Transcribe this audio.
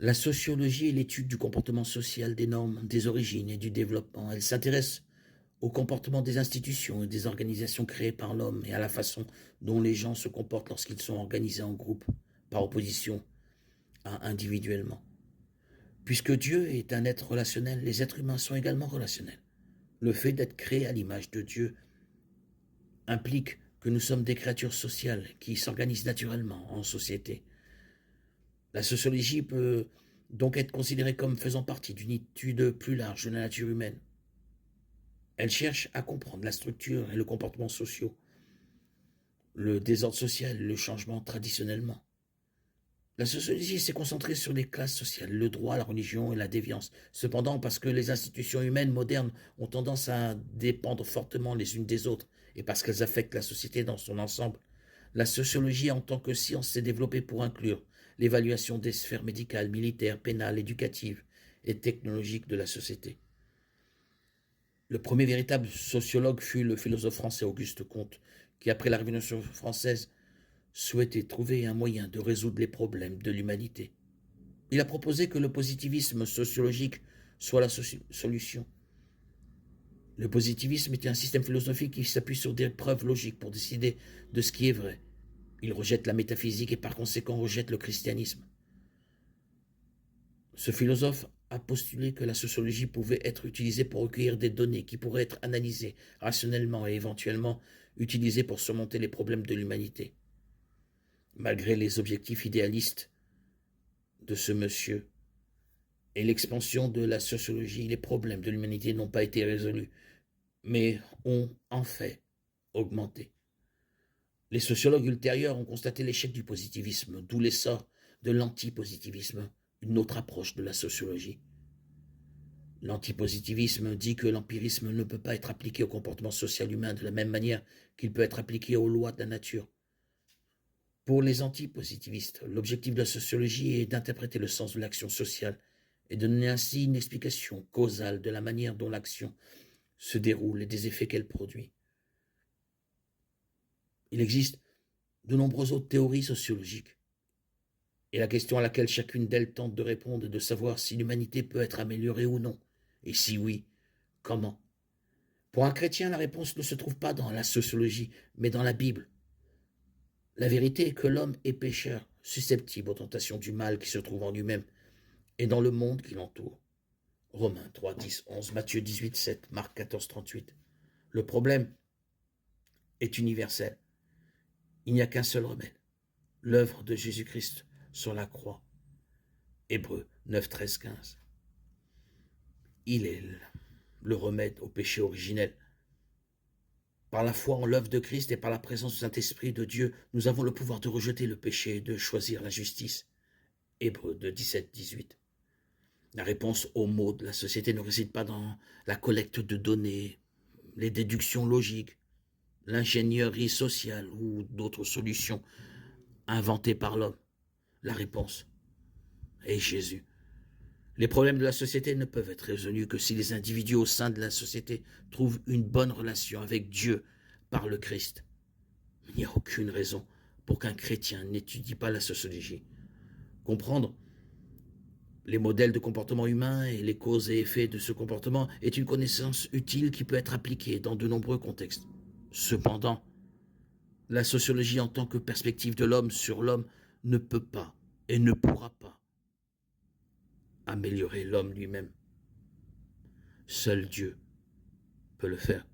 La sociologie est l'étude du comportement social, des normes, des origines et du développement. Elle s'intéresse au comportement des institutions et des organisations créées par l'homme et à la façon dont les gens se comportent lorsqu'ils sont organisés en groupe, par opposition à individuellement. Puisque Dieu est un être relationnel, les êtres humains sont également relationnels. Le fait d'être créé à l'image de Dieu implique que nous sommes des créatures sociales qui s'organisent naturellement en société. La sociologie peut donc être considérée comme faisant partie d'une étude plus large de la nature humaine. Elle cherche à comprendre la structure et le comportement sociaux, le désordre social, le changement traditionnellement. La sociologie s'est concentrée sur les classes sociales, le droit, la religion et la déviance. Cependant, parce que les institutions humaines modernes ont tendance à dépendre fortement les unes des autres, et parce qu'elles affectent la société dans son ensemble, la sociologie en tant que science s'est développée pour inclure l'évaluation des sphères médicales, militaires, pénales, éducatives et technologiques de la société. Le premier véritable sociologue fut le philosophe français Auguste Comte, qui, après la Révolution française, souhaitait trouver un moyen de résoudre les problèmes de l'humanité. Il a proposé que le positivisme sociologique soit la solution. Le positivisme était un système philosophique qui s'appuie sur des preuves logiques pour décider de ce qui est vrai. Il rejette la métaphysique et par conséquent rejette le christianisme. Ce philosophe a postulé que la sociologie pouvait être utilisée pour recueillir des données qui pourraient être analysées rationnellement et éventuellement utilisées pour surmonter les problèmes de l'humanité. Malgré les objectifs idéalistes de ce monsieur et l'expansion de la sociologie, les problèmes de l'humanité n'ont pas été résolus, mais ont en fait augmenté. Les sociologues ultérieurs ont constaté l'échec du positivisme, d'où l'essor de l'antipositivisme, une autre approche de la sociologie. L'antipositivisme dit que l'empirisme ne peut pas être appliqué au comportement social humain de la même manière qu'il peut être appliqué aux lois de la nature. Pour les antipositivistes, l'objectif de la sociologie est d'interpréter le sens de l'action sociale et de donner ainsi une explication causale de la manière dont l'action se déroule et des effets qu'elle produit. Il existe de nombreuses autres théories sociologiques, et la question à laquelle chacune d'elles tente de répondre est de savoir si l'humanité peut être améliorée ou non, et si oui, comment. Pour un chrétien, la réponse ne se trouve pas dans la sociologie, mais dans la Bible. La vérité est que l'homme est pécheur, susceptible aux tentations du mal qui se trouve en lui-même et dans le monde qui l'entoure. Romains 3, 10, 11, Matthieu 18, 7, Marc 14, 38. Le problème est universel. Il n'y a qu'un seul remède. L'œuvre de Jésus-Christ sur la croix. Hébreux 9, 13, 15. Il est le remède au péché originel. Par la foi en l'œuvre de Christ et par la présence du Saint-Esprit de Dieu, nous avons le pouvoir de rejeter le péché et de choisir la justice. Hébreux 2, 17, 18. La réponse aux maux de la société ne réside pas dans la collecte de données, les déductions logiques, l'ingénierie sociale ou d'autres solutions inventées par l'homme. La réponse est Jésus. Les problèmes de la société ne peuvent être résolus que si les individus au sein de la société trouvent une bonne relation avec Dieu par le Christ. Il n'y a aucune raison pour qu'un chrétien n'étudie pas la sociologie. Comprendre les modèles de comportement humain et les causes et effets de ce comportement est une connaissance utile qui peut être appliquée dans de nombreux contextes. Cependant, la sociologie en tant que perspective de l'homme sur l'homme ne peut pas et ne pourra pas améliorer l'homme lui-même. Seul Dieu peut le faire.